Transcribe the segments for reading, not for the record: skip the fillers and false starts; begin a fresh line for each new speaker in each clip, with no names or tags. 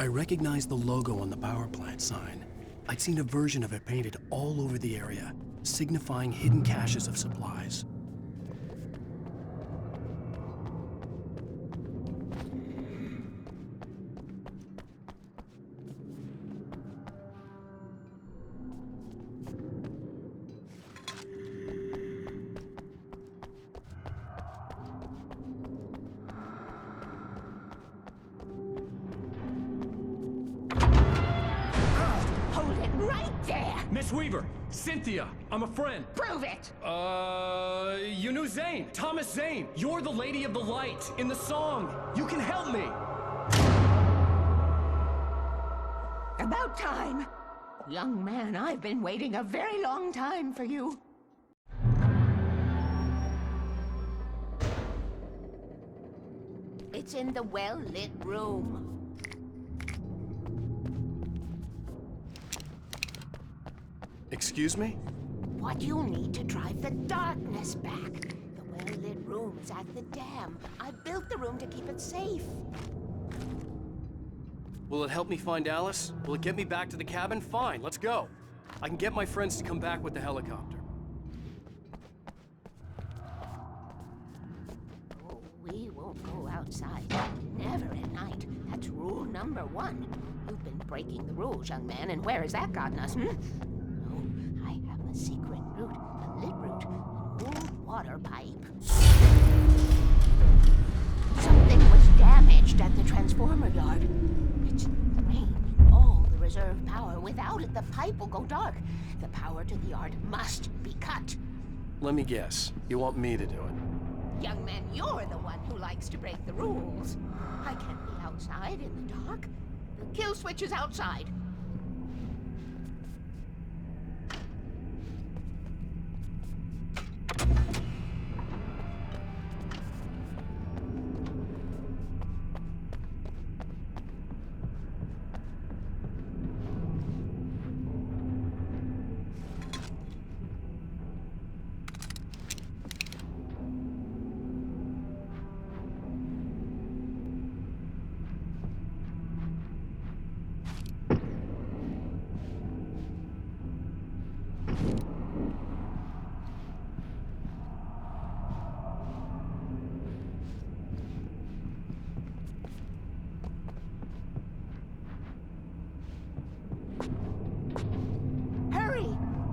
I recognized the logo on the power plant sign. I'd seen a version of it painted all over the area, signifying hidden caches of supplies.
Miss Weaver, Cynthia, I'm a friend.
Prove it!
You knew Zane, Thomas Zane. You're the Lady of the Light in the song. You can help me.
About time. Young man, I've been waiting a very long time for you. It's in the well-lit room.
Excuse me?
What you need to drive the darkness back. The well-lit room is at the dam. I built the room to keep it safe.
Will it help me find Alice? Will it get me back to the cabin? Fine, let's go. I can get my friends to come back with the helicopter.
Oh, we won't go outside. Never at night. That's rule number 1. You've been breaking the rules, young man, and where has that gotten us, I have a secret route, a lit route, an old water pipe. Something was damaged at the transformer yard. It's drained all the reserve power. Without it, the pipe will go dark. The power to the yard must be cut.
Let me guess. You want me to do it?
Young man, you're the one who likes to break the rules. I can't be outside in the dark. The kill switch is outside.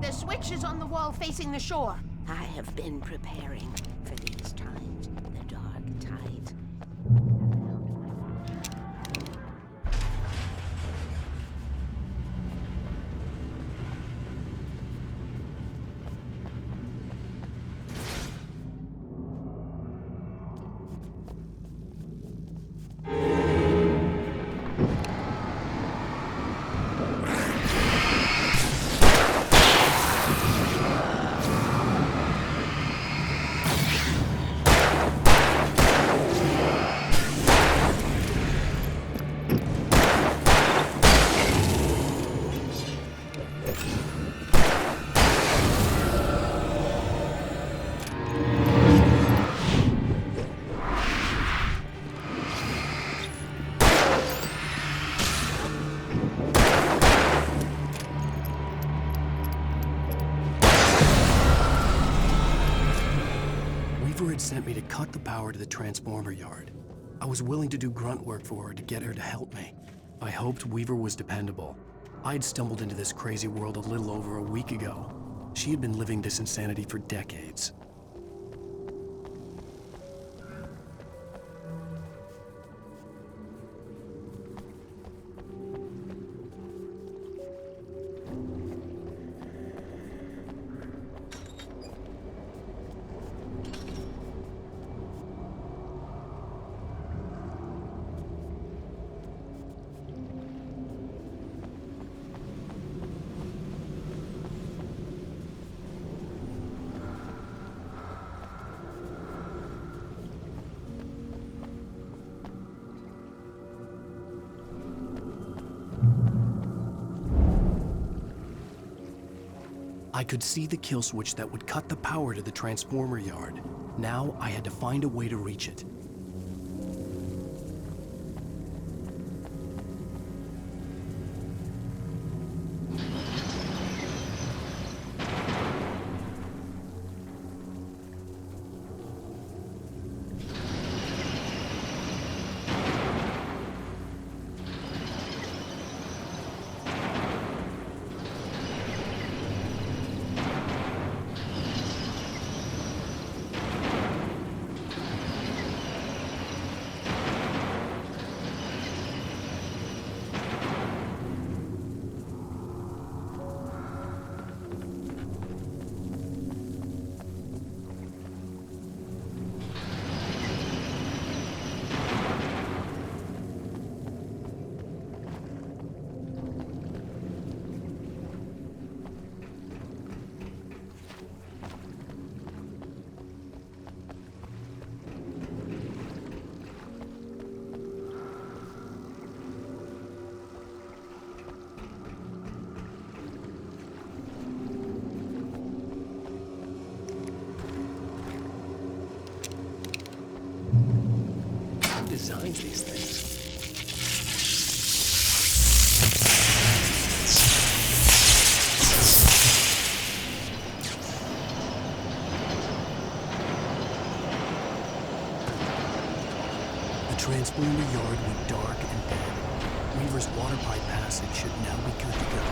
The switch is on the wall facing the shore. I have been preparing for these times, the dark tides.
Sent me to cut the power to the transformer yard. I was willing to do grunt work for her to get her to help me. I hoped Weaver was dependable. I'd stumbled into this crazy world a little over a week ago. She had been living this insanity for decades. I could see the kill switch that would cut the power to the transformer yard. Now I had to find a way to reach it. behind these things. The transponder yard went dark and dead. Weaver's water pipe passage should now be good to go.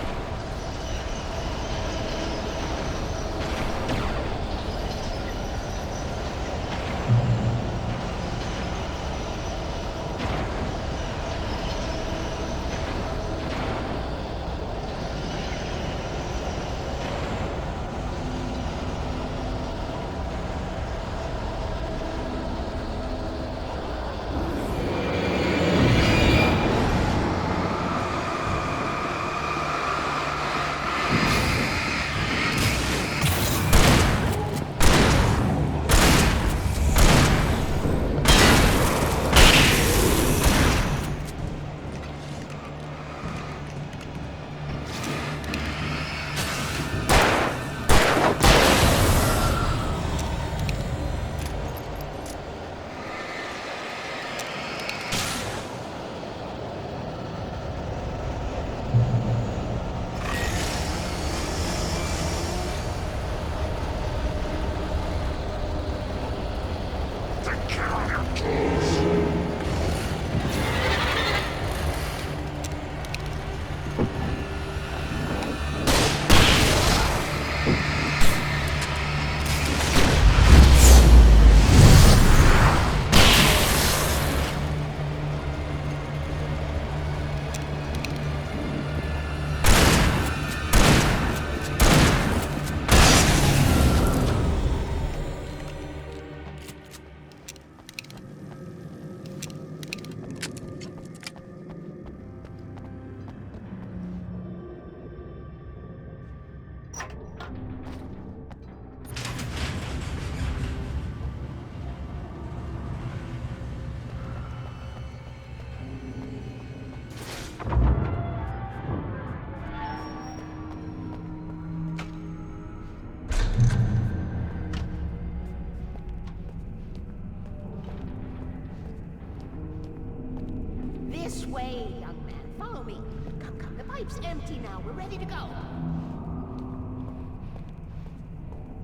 This way, young man. Follow me. Come, come. The pipe's empty now. We're ready to go.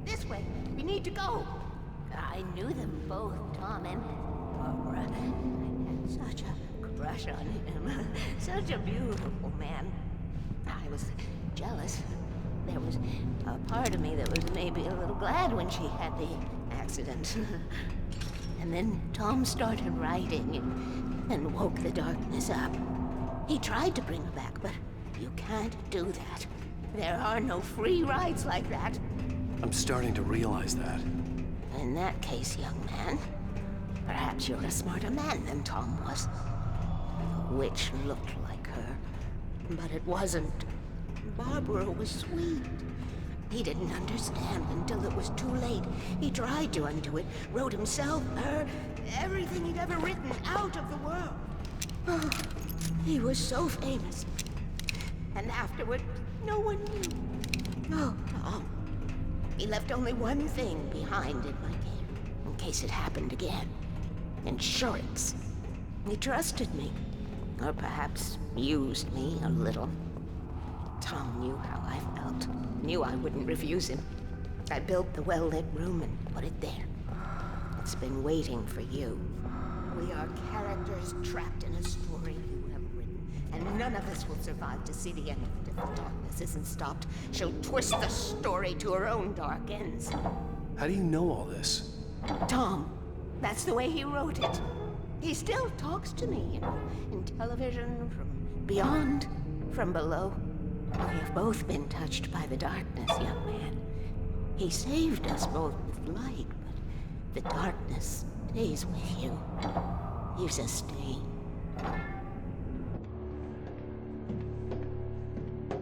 This way. We need to go. I knew them both, Tom and Barbara. I had such a crush on him. Such a beautiful man. I was jealous. There was a part of me that was maybe a little glad when she had the accident. And then Tom started writing and woke the darkness up. He tried to bring her back, but you can't do that. There are no free rides like that.
I'm starting to realize that.
In that case, young man, perhaps you're a smarter man than Tom was. The witch looked like her, but it wasn't. Barbara was sweet. He didn't understand until it was too late. He tried to undo it, wrote himself, her, everything he'd ever written out of the world. Oh, he was so famous. And afterward, no one knew. Oh, Tom. He left only one thing behind in my game, in case it happened again. Insurance. He trusted me. Or perhaps used me a little. Tom knew how I felt. Knew I wouldn't refuse him. I built the well-lit room and put it there. It's been waiting for you. We are characters trapped in a story you have written, and none of us will survive to see the end of it if the darkness isn't stopped. She'll twist the story to her own dark ends.
How do you know all this?
Tom, that's the way he wrote it. He still talks to me, you know, in television, from beyond, from below. We have both been touched by the darkness, young man. He saved us both with light, but the darkness stays with you. Leaves a stain.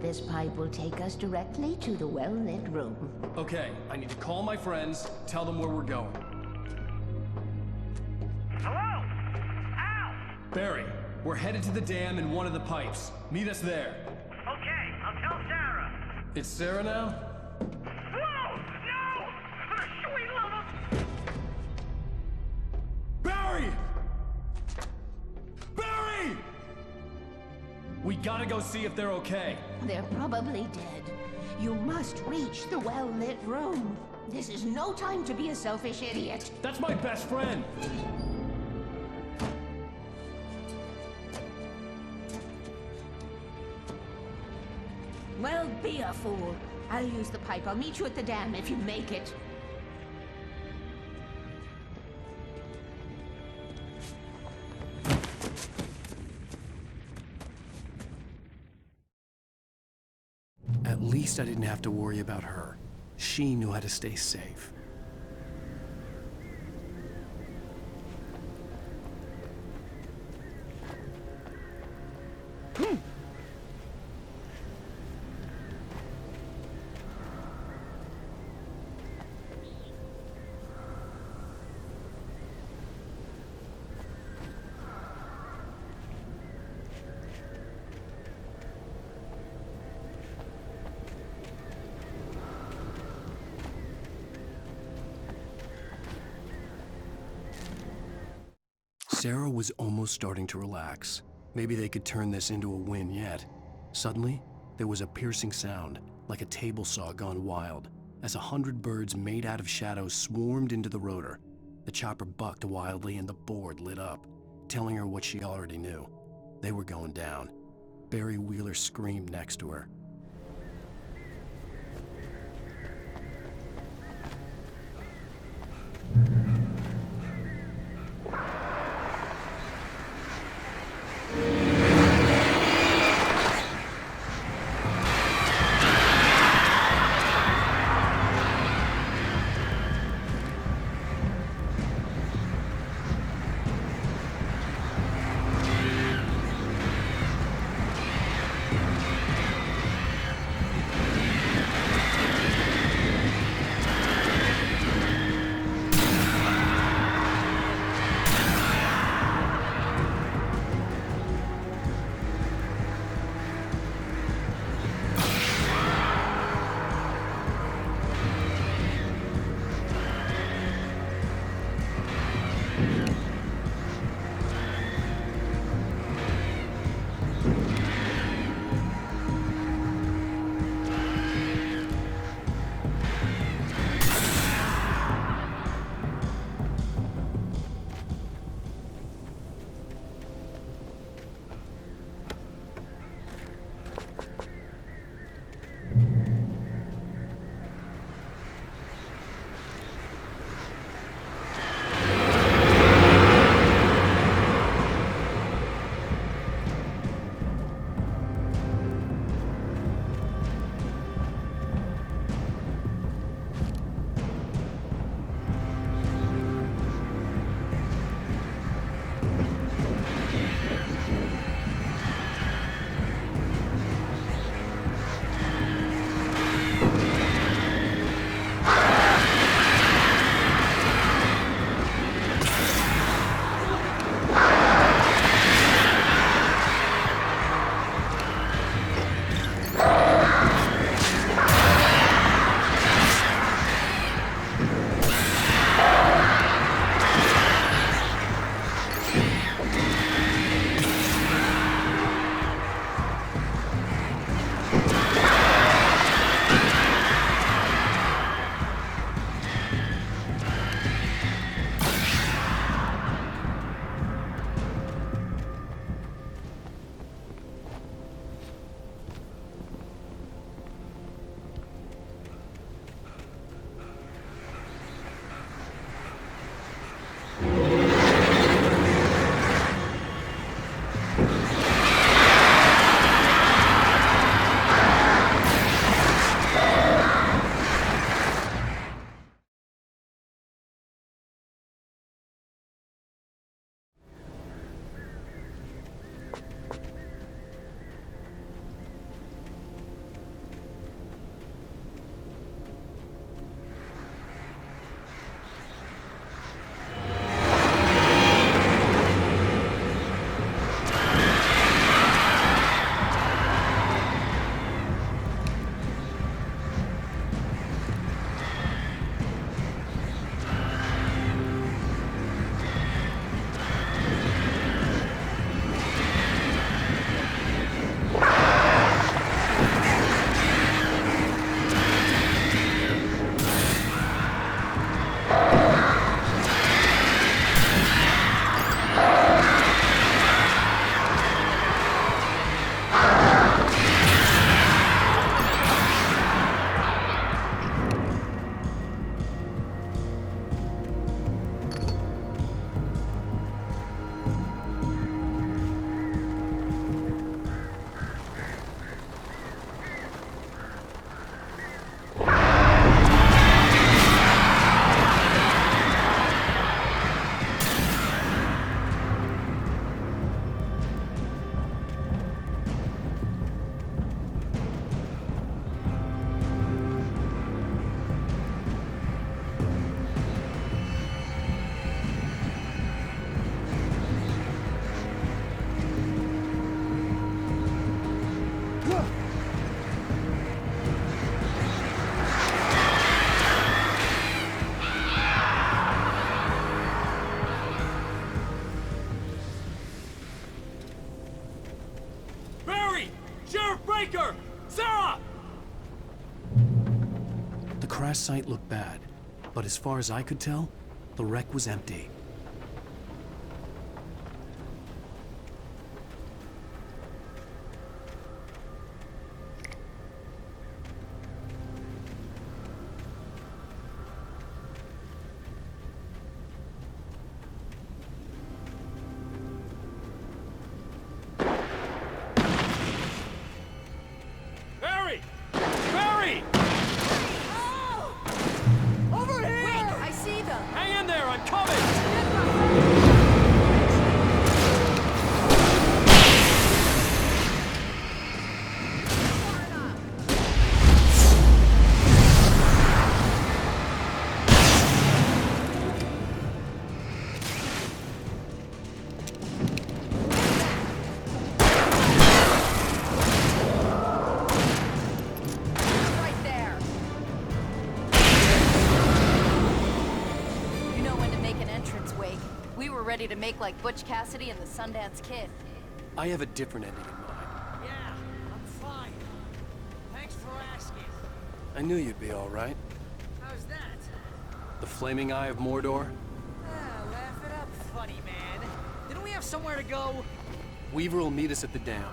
This pipe will take us directly to the well-lit room.
Okay, I need to call my friends, tell them where we're going.
Hello? Al!
Barry, we're headed to the dam in one of the pipes. Meet us there.
Okay, I'll tell Sarah.
It's Sarah now?
Whoa! No! For the sweet love of...
Barry! We gotta go see if they're okay.
They're probably dead. You must reach the well-lit room. This is no time to be a selfish idiot.
That's my best friend.
Well, be a fool. I'll use the pipe. I'll meet you at the dam if you make it.
At least I didn't have to worry about her. She knew how to stay safe. Sarah was almost starting to relax. Maybe they could turn this into a win yet. Suddenly, there was a piercing sound, like a table saw gone wild, as 100 birds made out of shadows swarmed into the rotor. The chopper bucked wildly and the board lit up, telling her what she already knew. They were going down. Barry Wheeler screamed next to her.
Sarah!
The crash site looked bad, but as far as I could tell, the wreck was empty.
Barry! Barry!
Over here! Wait, I see them.
Hang in there, I'm coming!
Right there. You know when to make an entrance, Wake. We were ready to make like Butch Cassidy and the Sundance Kid.
I have a different ending in mind.
Yeah, I'm fine. Thanks for asking.
I knew you'd be all right.
How's that?
The flaming eye of Mordor?
Laugh it up, funny man. Didn't we have somewhere to go?
Weaver will meet us at the dam.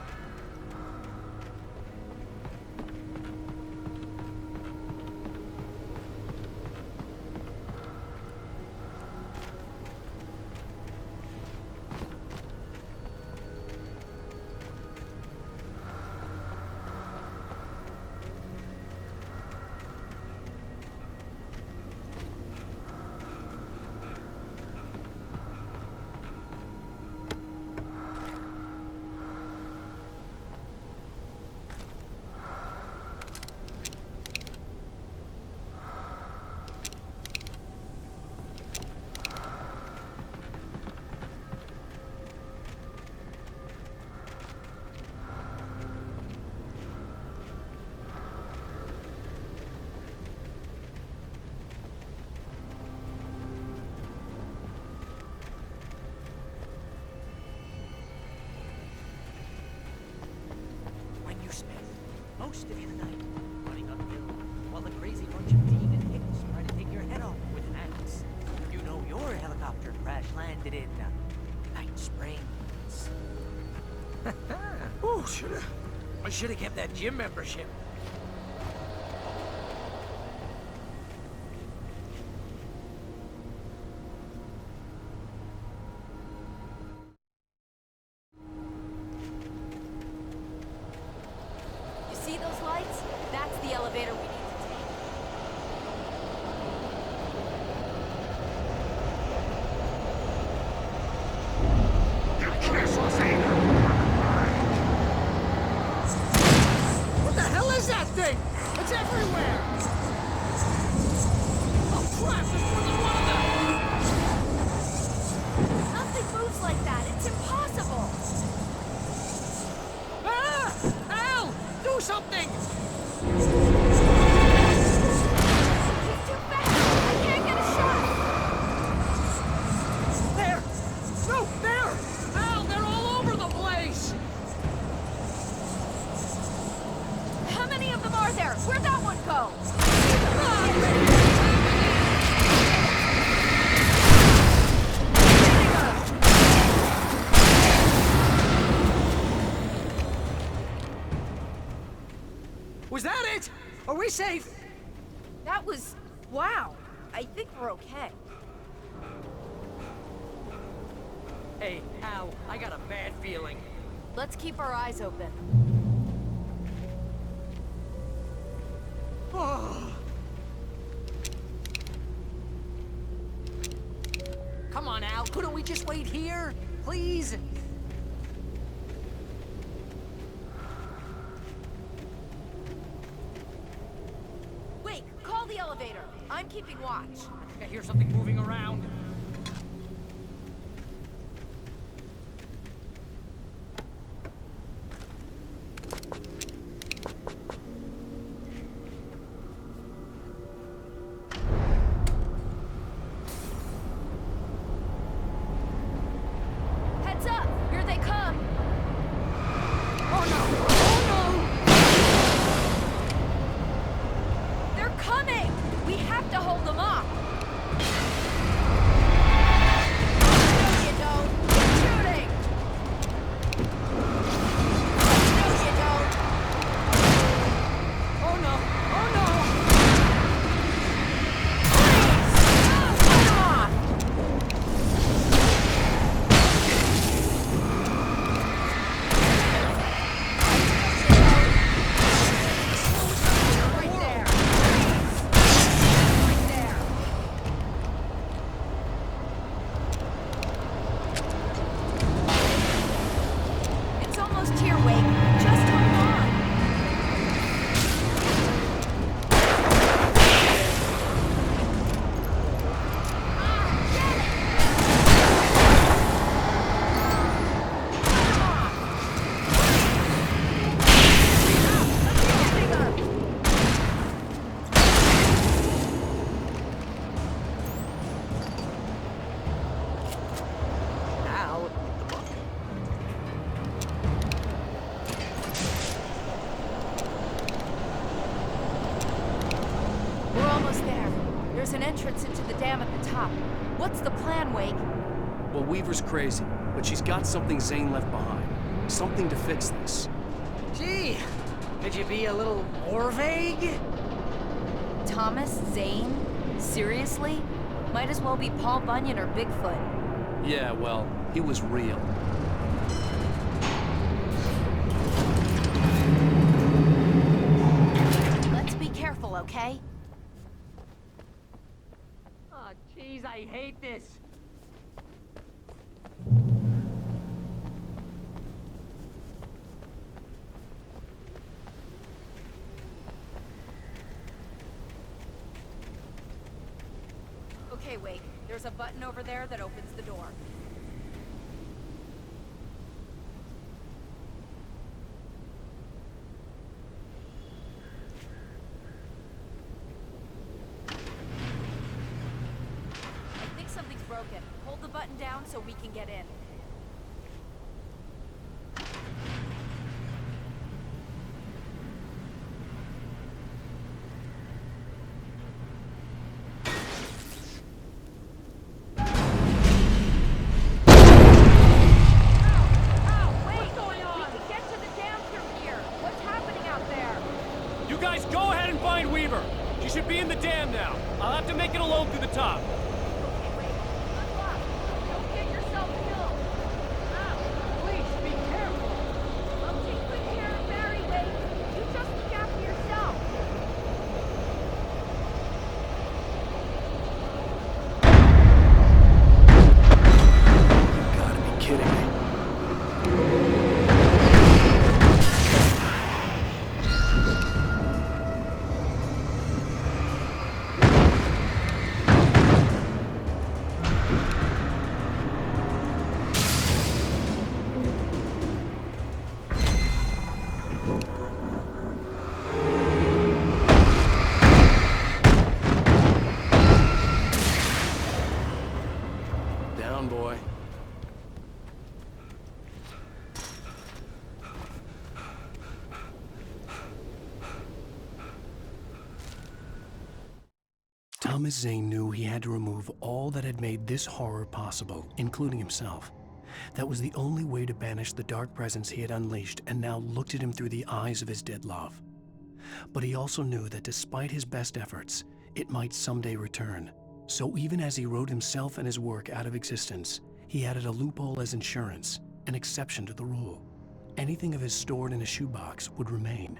When you spent most of your night running uphill while a crazy bunch of demon hicks try to take your head off with an axe. You know your helicopter crash landed in Night Springs. Ooh, I should have kept that gym membership.
You see those lights? That's the elevator we need to take.
What the hell is that thing? It's everywhere! Oh crap, there's more than one of them!
Nothing moves like that. It's impossible.
Ah! Al! Do something!
He's too fast. I can't get a shot.
There! No, there! Al, they're all over the place!
How many of them are there? Where'd that one go?
Was that it? Are we safe?
That was... wow. I think we're okay.
Hey, Al, I got a bad feeling.
Let's keep our eyes open.
Come on, Al, couldn't we just wait here? Please?
Wait, call the elevator. I'm keeping watch.
I think I hear something moving around.
Heads up! Here they come!
Oh no! Oh no!
hold them off. No, you don't. Keep shooting. No, you don't. Oh no. Oh no. Please. Oh, cut him off. Right there. Right there. It's almost here, Wake. Just hold on.
Al, the book.
We're almost there. There's an entrance into the dam at the top. What's the plan, Wake?
Well, Weaver's crazy, but she's got something Zane left behind. Something to fix this.
Gee, could you be a little more vague?
Thomas Zane? Seriously? Might as well be Paul Bunyan or Bigfoot.
Yeah, well, he was real.
Let's be careful, okay?
Oh, jeez, I hate this.
Okay, Wake. There's a button over there that opens the door. I think something's broken. Hold the button down so we can get in. Wait! We can get to the dam through here. What's happening out there?
You guys go ahead and find Weaver. She should be in the dam now. I'll have to make it alone through the top.
Okay, wait. Good luck. Don't get yourself killed.
Please, be careful.
I'll take good care of Barry, Wake. You just look after yourself.
You gotta be kidding me. Down, boy. Thomas Zane knew he had to remove all that had made this horror possible, including himself. That was the only way to banish the dark presence he had unleashed and now looked at him through the eyes of his dead love. But he also knew that despite his best efforts, it might someday return. So even as he wrote himself and his work out of existence, he added a loophole as insurance, an exception to the rule. Anything of his stored in a shoebox would remain.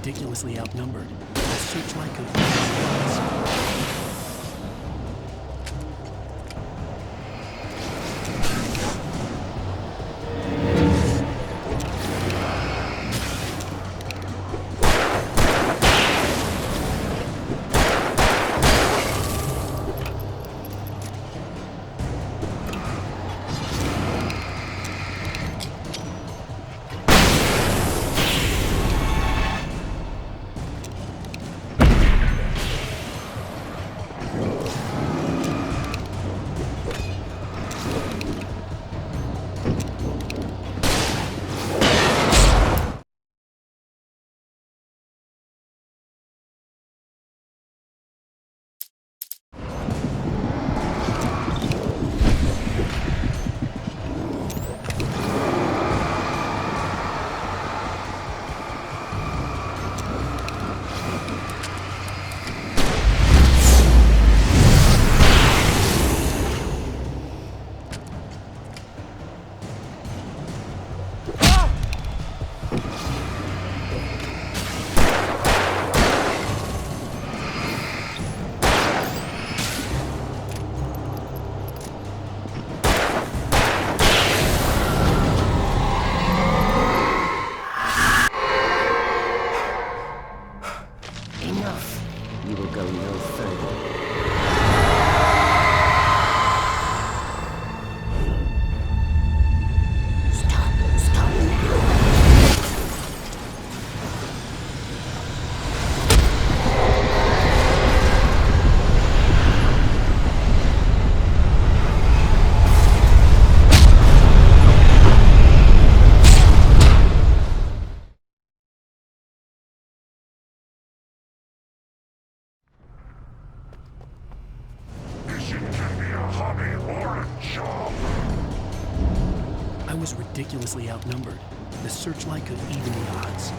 ridiculously outnumbered. The searchlight could even the odds.
Enough. You will go no further. Stop now.
I was ridiculously outnumbered. The searchlight could even the odds.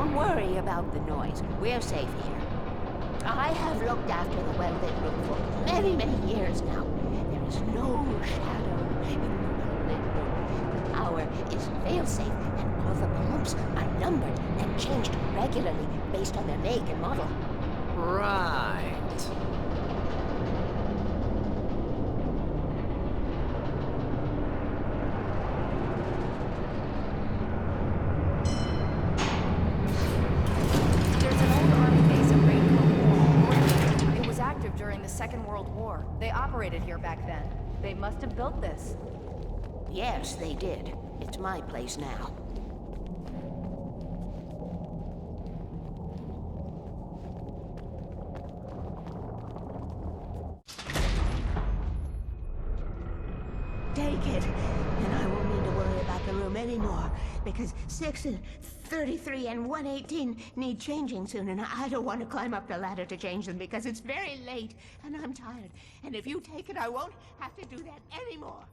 Don't worry about the noise. We're safe here. I have looked after the well-lit room for many, many years now. There is no shadow in the well-lit room. The power is fail-safe, and all the bulbs are numbered and changed regularly based on their make and model.
Right.
There's an old army base at Raincoat. It was active during the Second World War. They operated here back then. They must have built this.
Yes, they did. It's my place now. Take it, and I won't need to worry about the room anymore, because 6 and 33 and 118 need changing soon, and I don't want to climb up the ladder to change them because it's very late, and I'm tired. And if you take it, I won't have to do that anymore.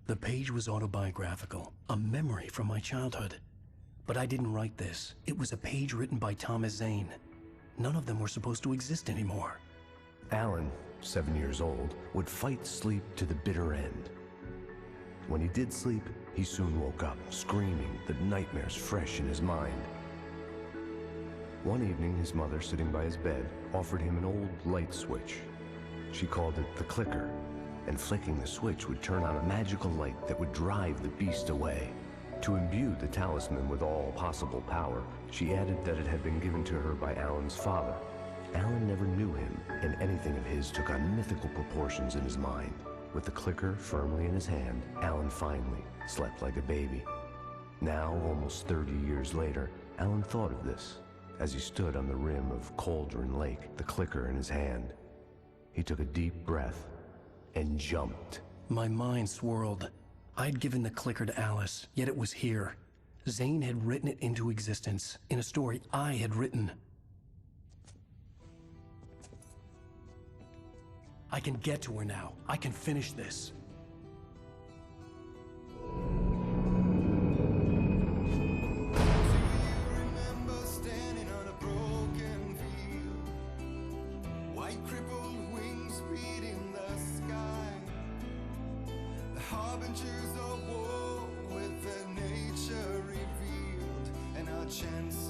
The page was autobiographical, a memory from my childhood. But I didn't write this. It was a page written by Thomas Zane. None of them were supposed to exist anymore.
Alan, 7 years old, would fight sleep to the bitter end. When he did sleep, he soon woke up, screaming, the nightmares fresh in his mind. One evening, his mother, sitting by his bed, offered him an old light switch. She called it the clicker, and flicking the switch would turn on a magical light that would drive the beast away. To imbue the talisman with all possible power, she added that it had been given to her by Alan's father. Alan never knew him, and anything of his took on mythical proportions in his mind. With the clicker firmly in his hand, Alan finally slept like a baby. Now, almost 30 years later, Alan thought of this as he stood on the rim of Cauldron Lake, the clicker in his hand. He took a deep breath and jumped.
My mind swirled. I'd given the clicker to Alice, yet it was here. Zane had written it into existence, in a story I had written. I can get to her now. I can finish this.
Remember standing on a broken field, white crippled wings beating the sky, the harbingers of war with their nature revealed, and our chance